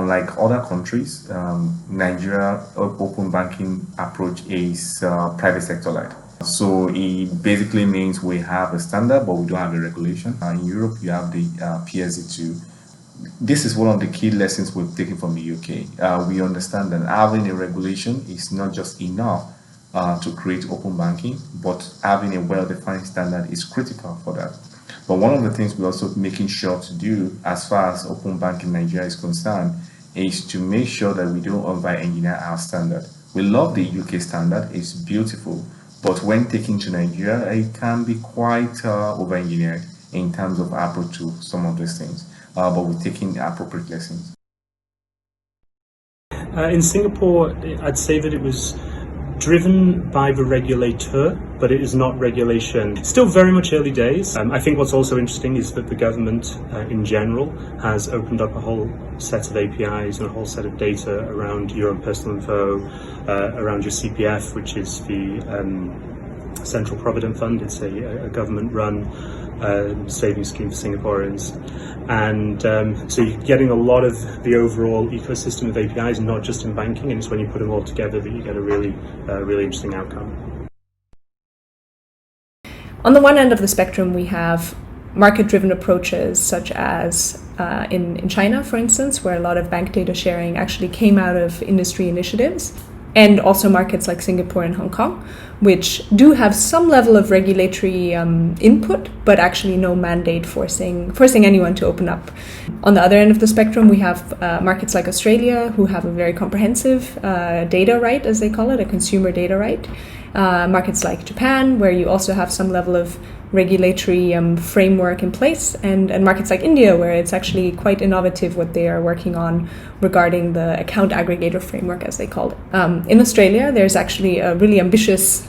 unlike other countries, Nigeria open banking approach is private sector led. So it basically means we have a standard, but we don't have a regulation. In Europe, you have the PSD2. This is one of the key lessons we've taken from the UK. We understand that having a regulation is not just enough to create open banking, but having a well-defined standard is critical for that. But one of the things we're also making sure to do as far as open banking in Nigeria is concerned is to make sure that we don't over-engineer our standard. We love the UK standard, it's beautiful, but when taken to Nigeria, it can be quite over-engineered in terms of approach to some of these things. But we're taking the appropriate lessons. In Singapore, I'd say that it was driven by the regulator, but it is not regulation. Still very much early days. I think what's also interesting is that the government in general has opened up a whole set of APIs and a whole set of data around your own personal info, around your CPF, which is the Central Provident Fund. It's a government-run savings scheme for Singaporeans. And so you're getting a lot of the overall ecosystem of APIs, not just in banking, and it's when you put them all together that you get a really interesting outcome. On the one end of the spectrum, we have market-driven approaches such as in China, for instance, where a lot of bank data sharing actually came out of industry initiatives, and also markets like Singapore and Hong Kong, which do have some level of regulatory input, but actually no mandate forcing anyone to open up. On the other end of the spectrum, we have markets like Australia, who have a very comprehensive data right, as they call it, a consumer data right. Markets like Japan, where you also have some level of regulatory framework in place, and markets like India, where it's actually quite innovative what they are working on regarding the account aggregator framework, as they call it. In Australia, there's actually a really ambitious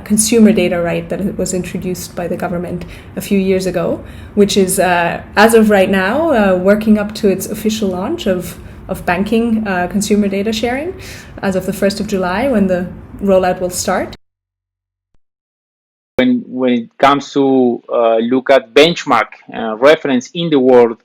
consumer data right that was introduced by the government a few years ago, which is, as of right now, working up to its official launch of banking consumer data sharing as of the 1st of July, when the rollout will start. When it comes to look at benchmark reference in the world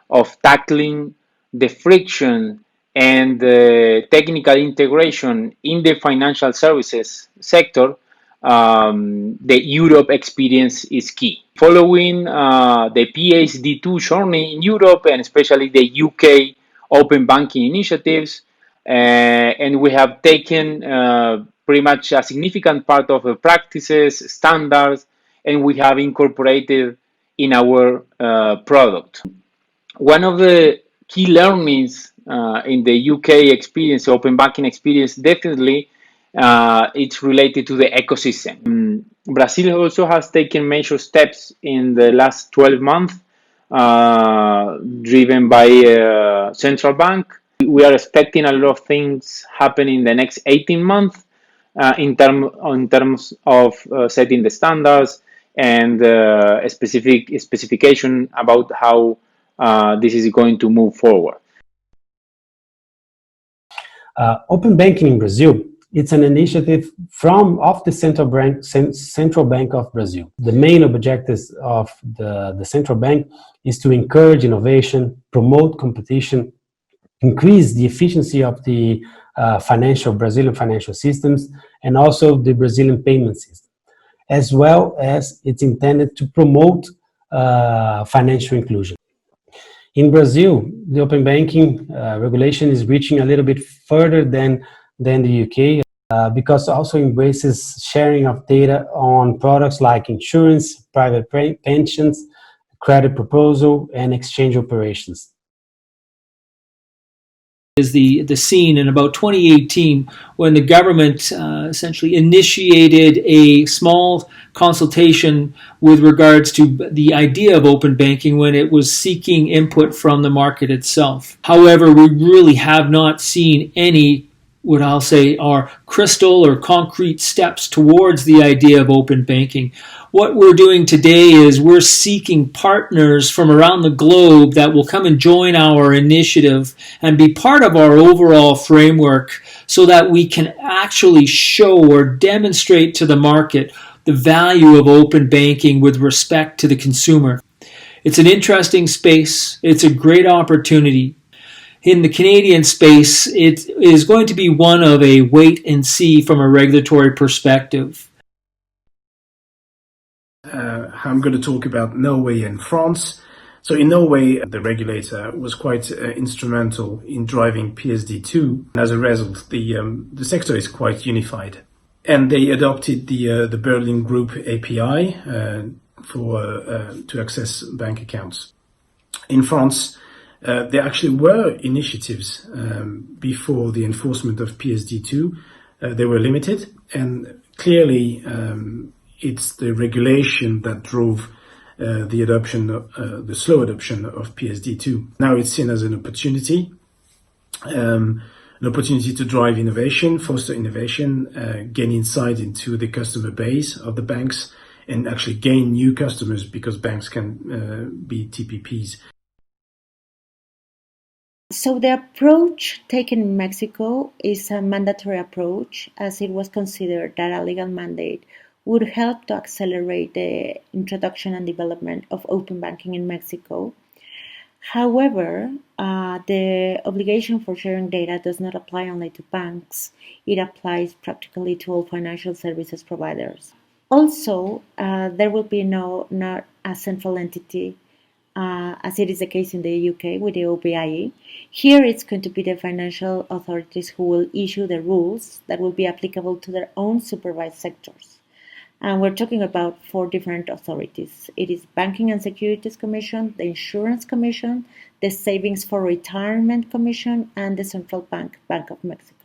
of tackling the friction and the technical integration in the financial services sector, the Europe experience is key. Following the PSD2 journey in Europe, and especially the UK open banking initiatives, and we have taken pretty much a significant part of the practices, standards, and we have incorporated in our product. One of the key learnings in the UK experience, open banking experience, definitely it's related to the ecosystem. Brazil also has taken major steps in the last 12 months, driven by central bank. We are expecting a lot of things happen in the next 18 months. In terms of setting the standards and a specific specification about how this is going to move forward. Open banking in Brazil, it's an initiative of the Central Bank of Brazil. The main objectives of the Central Bank is to encourage innovation, promote competition, increase the efficiency of the Brazilian financial systems, and also the Brazilian payment system, as well as it's intended to promote financial inclusion. In Brazil, the open banking regulation is reaching a little bit further than the UK because it also embraces sharing of data on products like insurance, private pensions, credit proposal, and exchange operations. Is the scene in about 2018 when the government essentially initiated a small consultation with regards to the idea of open banking when it was seeking input from the market itself. However, we really have not seen any, what I'll say, are crystal or concrete steps towards the idea of open banking. What we're doing today is we're seeking partners from around the globe that will come and join our initiative and be part of our overall framework so that we can actually show or demonstrate to the market the value of open banking with respect to the consumer. It's an interesting space. It's a great opportunity. In the Canadian space, it is going to be one of a wait and see from a regulatory perspective. I'm going to talk about Norway and France. So in Norway, the regulator was quite instrumental in driving PSD2. As a result, the sector is quite unified. And they adopted the Berlin Group API to access bank accounts. In France, there actually were initiatives before the enforcement of PSD2. They were limited, and clearly it's the regulation that drove the slow adoption of PSD2. Now it's seen as an opportunity to drive innovation, foster innovation, gain insight into the customer base of the banks, and actually gain new customers because banks can be TPPs. So the approach taken in Mexico is a mandatory approach, as it was considered that a legal mandate would help to accelerate the introduction and development of open banking in Mexico. However, the obligation for sharing data does not apply only to banks. It applies practically to all financial services providers. Also, there will be not a central entity, as it is the case in the UK with the OBE. Here it's going to be the financial authorities who will issue the rules that will be applicable to their own supervised sectors. And we're talking about 4 different authorities. It is Banking and Securities Commission, the Insurance Commission, the Savings for Retirement Commission, and the Central Bank of Mexico.